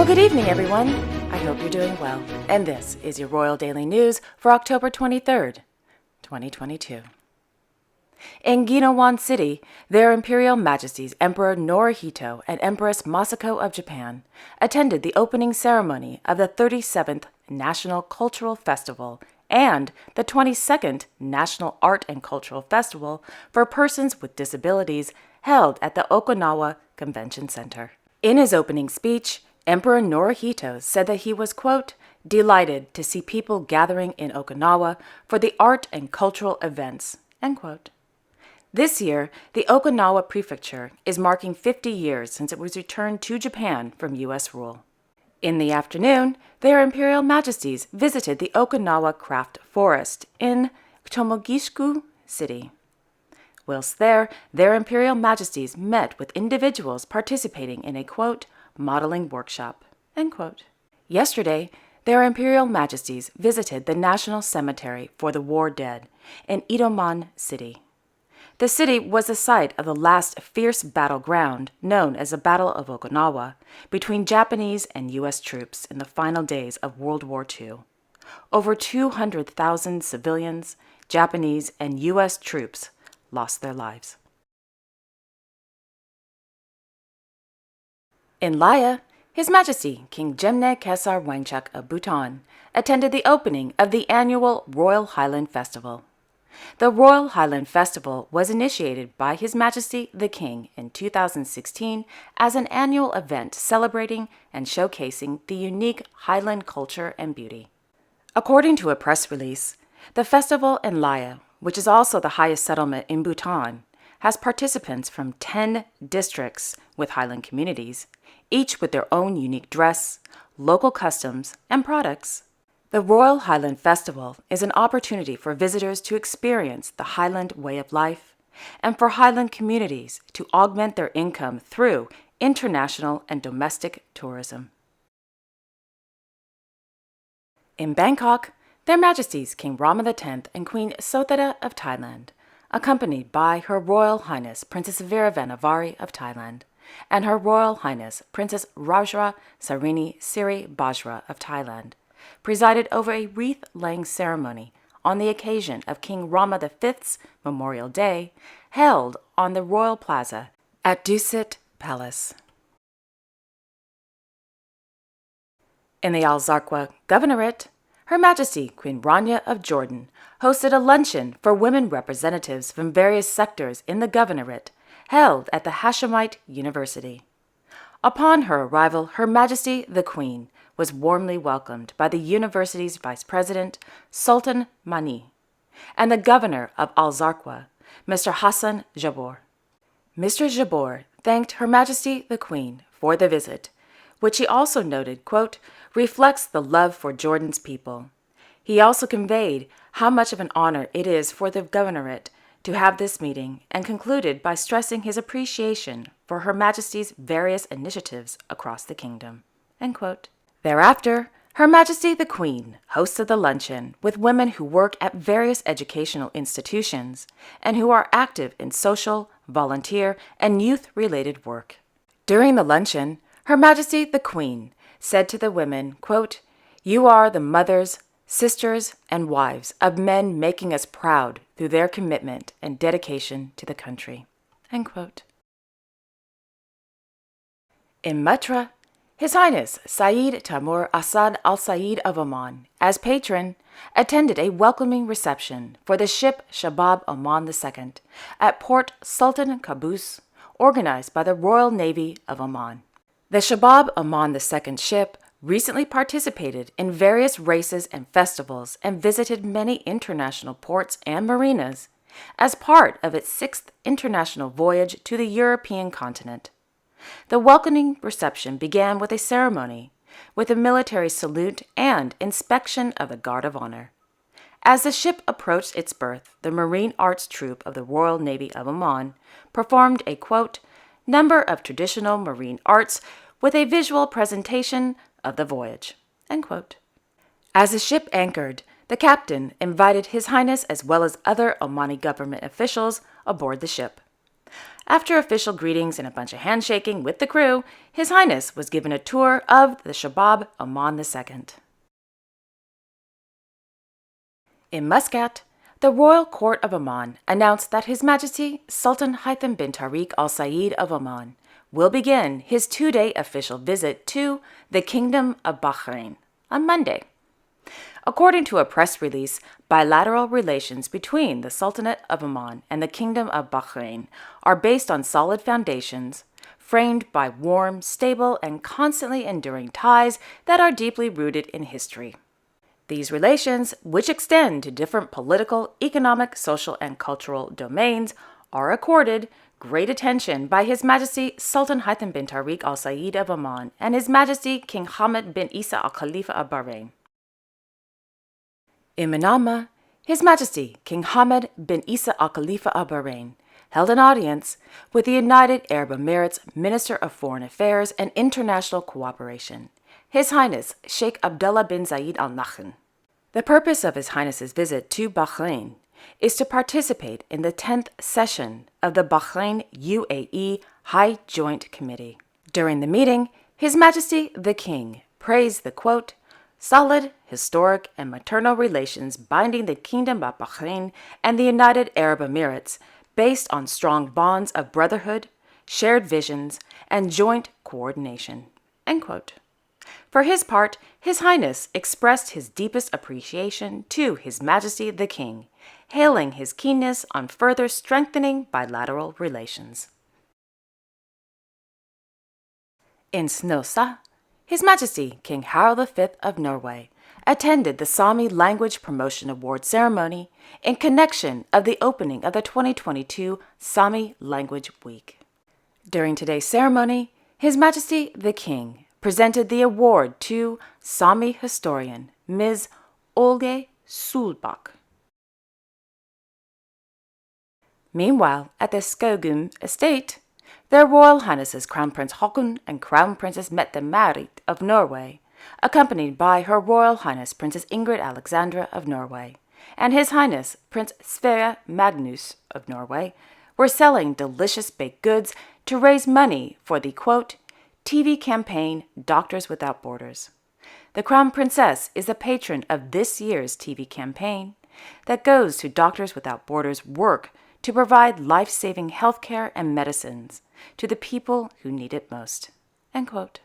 good evening, everyone. I hope you're doing well. And this is your Royal Daily News for October 23rd, 2022. In Ginowan City, their Imperial Majesties Emperor Naruhito and Empress Masako of Japan attended the opening ceremony of the 37th National Cultural Festival and the 22nd National Art and Cultural Festival for Persons with Disabilities held at the Okinawa Convention Center. In his opening speech, Emperor Naruhito said that he was, quote, delighted to see people gathering in Okinawa for the art and cultural events, end quote. This year, the Okinawa Prefecture is marking 50 years since it was returned to Japan from U.S. rule. In the afternoon, their Imperial Majesties visited the Okinawa Craft Forest in Tomogisku City. Whilst there, their Imperial Majesties met with individuals participating in a, quote, modeling workshop, end quote. Yesterday, their Imperial Majesties visited the National Cemetery for the War Dead in Itoman City. The city was the site of the last fierce battleground known as the Battle of Okinawa between Japanese and U.S. troops in the final days of World War II. Over 200,000 civilians, Japanese, and U.S. troops lost their lives. In Laya, His Majesty King Jigme Khesar Wangchuck of Bhutan attended the opening of the annual Royal Highland Festival. The Royal Highland Festival was initiated by His Majesty the King in 2016 as an annual event celebrating and showcasing the unique Highland culture and beauty. According to a press release, the festival in Laya, which is also the highest settlement in Bhutan, has participants from 10 districts with Highland communities, each with their own unique dress, local customs, and products. The Royal Highland Festival is an opportunity for visitors to experience the Highland way of life and for Highland communities to augment their income through international and domestic tourism. In Bangkok, Their Majesties King Rama X and Queen Soothida of Thailand, accompanied by Her Royal Highness Princess Sirivannavari of Thailand and Her Royal Highness Princess Rajasarinisiribajra of Thailand, presided over a wreath-laying ceremony on the occasion of King Rama V's Memorial Day, held on the Royal Plaza at Dusit Palace. In the Zarqa Governorate, Her Majesty Queen Rania of Jordan hosted a luncheon for women representatives from various sectors in the Governorate, held at the Hashemite University. Upon her arrival, Her Majesty the Queen was warmly welcomed by the university's Vice President, Sultan Mani, and the Governor of Zarqa, Mr. Hassan Jabor. Mr. Jabor thanked Her Majesty the Queen for the visit, which he also noted, quote, reflects the love for Jordan's people. He also conveyed how much of an honor it is for the Governorate to have this meeting and concluded by stressing his appreciation for Her Majesty's various initiatives across the kingdom, end quote. Thereafter, Her Majesty the Queen hosted the luncheon with women who work at various educational institutions and who are active in social, volunteer, and youth-related work. During the luncheon, Her Majesty the Queen said to the women, quote, you are the mothers, sisters, and wives of men making us proud through their commitment and dedication to the country, end quote. In Matra, His Highness Saeed Tamur Asad Al Saeed of Oman, as patron, attended a welcoming reception for the ship Shabab Oman II at Port Sultan Qaboos, organized by the Royal Navy of Oman. The Shabab Oman II ship recently participated in various races and festivals and visited many international ports and marinas as part of its 6th international voyage to the European continent. The welcoming reception began with a ceremony, with a military salute and inspection of the Guard of Honor. As the ship approached its berth, the Marine Arts Troupe of the Royal Navy of Oman performed a, quote, number of traditional marine arts with a visual presentation of the voyage, end quote. As the ship anchored, the captain invited His Highness as well as other Omani government officials aboard the ship. After official greetings and a bunch of handshaking with the crew, His Highness was given a tour of the Shabab Oman II. In Muscat, the Royal Court of Oman announced that His Majesty Sultan Haitham bin Tariq Al Said of Oman will begin his 2-day official visit to the Kingdom of Bahrain on Monday. According to a press release, bilateral relations between the Sultanate of Oman and the Kingdom of Bahrain are based on solid foundations, framed by warm, stable, and constantly enduring ties that are deeply rooted in history. These relations, which extend to different political, economic, social, and cultural domains, are accorded great attention by His Majesty Sultan Haitham bin Tariq Al Said of Oman and His Majesty King Hamad bin Isa Al Khalifa of Bahrain. In Manama, His Majesty King Hamad bin Isa Al Khalifa of Bahrain held an audience with the United Arab Emirates Minister of Foreign Affairs and International Cooperation, His Highness Sheikh Abdullah bin Zayed Al Nahyan. The purpose of His Highness's visit to Bahrain is to participate in the 10th session of the Bahrain-UAE High Joint Committee. During the meeting, His Majesty the King praised the, quote, solid, historic, and maternal relations binding the Kingdom of Bahrain and the United Arab Emirates based on strong bonds of brotherhood, shared visions, and joint coordination, end quote. For his part, His Highness expressed his deepest appreciation to His Majesty the King, hailing his keenness on further strengthening bilateral relations. In Snåsa, His Majesty King Harald V of Norway attended the Sami Language Promotion Award ceremony in connection of the opening of the 2022 Sami Language Week. During today's ceremony, His Majesty the King presented the award to Sami historian Ms. Olge Sulbak. Meanwhile, at the Skogum estate, their Royal Highnesses Crown Prince Haakon and Crown Princess Märtha-Louise of Norway, accompanied by Her Royal Highness Princess Ingrid Alexandra of Norway, and His Highness Prince Sverre Magnus of Norway, were selling delicious baked goods to raise money for the, quote, TV campaign Doctors Without Borders. The Crown Princess is the patron of this year's TV campaign that goes to Doctors Without Borders' work to provide life-saving healthcare and medicines to the people who need it most, end quote.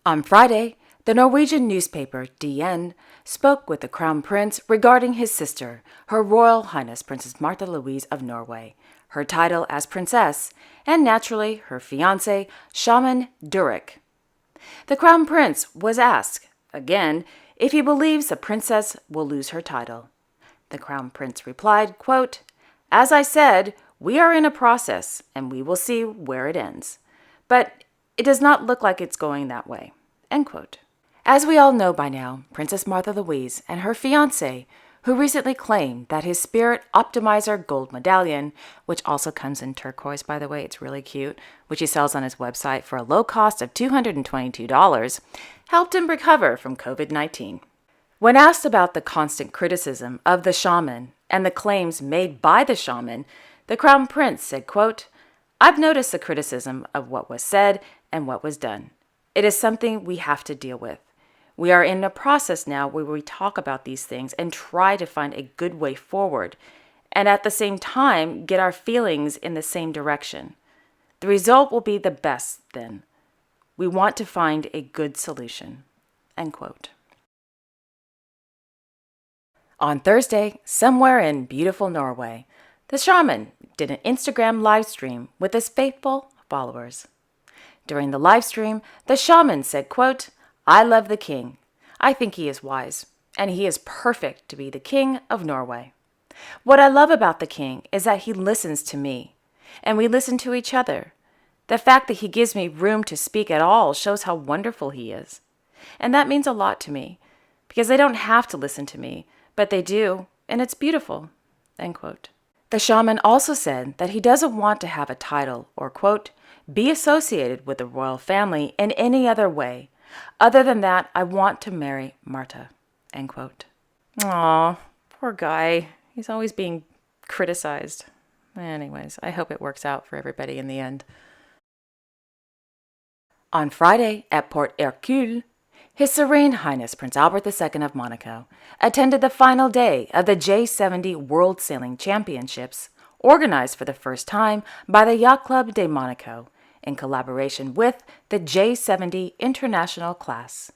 On Friday, the Norwegian newspaper DN spoke with the Crown Prince regarding his sister, Her Royal Highness Princess Märtha-Louise of Norway, her title as princess, and naturally her fiancé, Shaman Durek. The Crown Prince was asked, again, if he believes the princess will lose her title. The Crown Prince replied, quote, as I said, we are in a process, and we will see where it ends. But it does not look like it's going that way, end quote. As we all know by now, Princess Märtha-Louise and her fiancé, who recently claimed that his Spirit Optimizer gold medallion, which also comes in turquoise, by the way, it's really cute, which he sells on his website for a low cost of $222, helped him recover from COVID-19. When asked about the constant criticism of the shaman and the claims made by the shaman, the Crown Prince said, quote, I've noticed the criticism of what was said and what was done. It is something we have to deal with. We are in a process now where we talk about these things and try to find a good way forward, and at the same time get our feelings in the same direction. The result will be the best then. We want to find a good solution, end quote. On Thursday, somewhere in beautiful Norway, the shaman did an Instagram live stream with his faithful followers. During the live stream, the shaman said, quote, I love the king. I think he is wise, and he is perfect to be the king of Norway. What I love about the king is that he listens to me, and we listen to each other. The fact that he gives me room to speak at all shows how wonderful he is. And that means a lot to me, because they don't have to listen to me, but they do, and it's beautiful, end quote. The shaman also said that he doesn't want to have a title or, quote, be associated with the royal family in any other way. Other than that, I want to marry Märtha, end quote. Aw, poor guy. He's always being criticized. Anyways, I hope it works out for everybody in the end. On Friday at Port Hercule, His Serene Highness Prince Albert II of Monaco attended the final day of the J70 World Sailing Championships, organized for the first time by the Yacht Club de Monaco in collaboration with the J70 International class.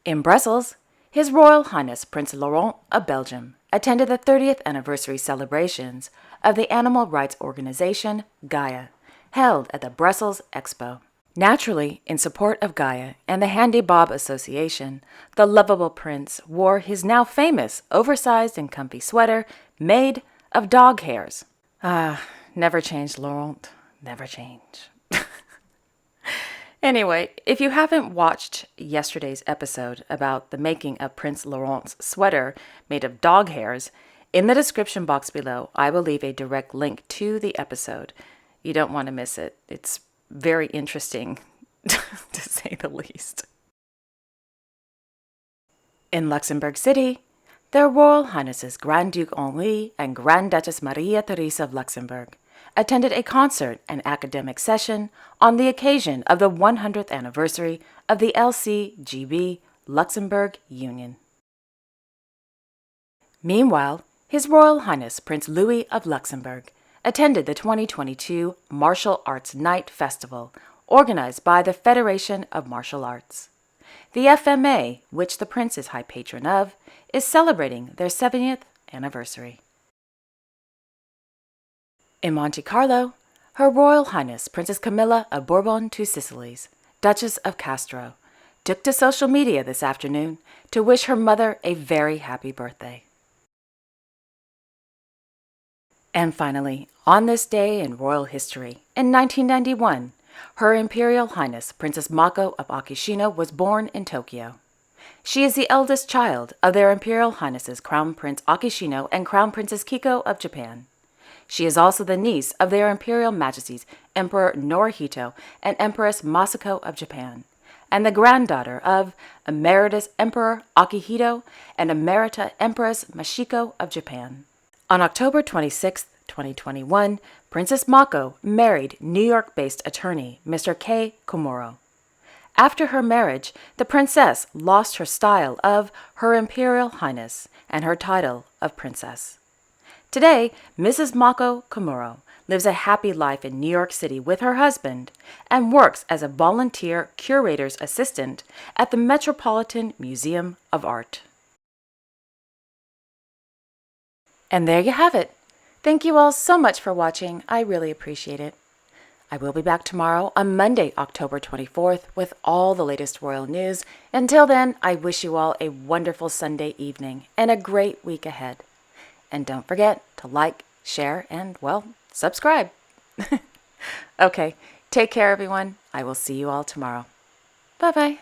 In Brussels, His Royal Highness Prince Laurent of Belgium attended the 30th anniversary celebrations of the animal rights organization Gaia, held at the Brussels Expo. Naturally, in support of Gaia and the Handy Bob Association, the lovable prince wore his now famous oversized and comfy sweater made of dog hairs. Never change, Laurent. Never change. Anyway, if you haven't watched yesterday's episode about the making of Prince Laurent's sweater made of dog hairs, in the description box below, I will leave a direct link to the episode. You don't want to miss it. It's very interesting, to say the least. In Luxembourg City, their Royal Highnesses Grand Duke Henri and Grand Duchess Maria Theresa of Luxembourg attended a concert and academic session on the occasion of the 100th anniversary of the LCGB Luxembourg Union. Meanwhile, His Royal Highness Prince Louis of Luxembourg attended the 2022 Martial Arts Night Festival, organized by the Federation of Martial Arts. The FMA, which the Prince is high patron of, is celebrating their 70th anniversary. In Monte Carlo, Her Royal Highness Princess Camilla of Bourbon-Two Sicilies, Duchess of Castro, took to social media this afternoon to wish her mother a very happy birthday. And finally, on this day in royal history, in 1991, Her Imperial Highness Princess Mako of Akishino was born in Tokyo. She is the eldest child of their Imperial Highnesses Crown Prince Akishino and Crown Princess Kiko of Japan. She is also the niece of their Imperial Majesties Emperor Naruhito and Empress Masako of Japan, and the granddaughter of Emeritus Emperor Akihito and Emerita Empress Mashiko of Japan. On October 26, 2021, Princess Mako married New York-based attorney Mr. Kei Komuro. After her marriage, the princess lost her style of Her Imperial Highness and her title of princess. Today, Mrs. Mako Komuro lives a happy life in New York City with her husband and works as a volunteer curator's assistant at the Metropolitan Museum of Art. And there you have it. Thank you all so much for watching. I really appreciate it. I will be back tomorrow on Monday, October 24th with all the latest royal news. Until then, I wish you all a wonderful Sunday evening and a great week ahead. And don't forget to like, share, and, well, subscribe. Okay, take care, everyone. I will see you all tomorrow. Bye-bye.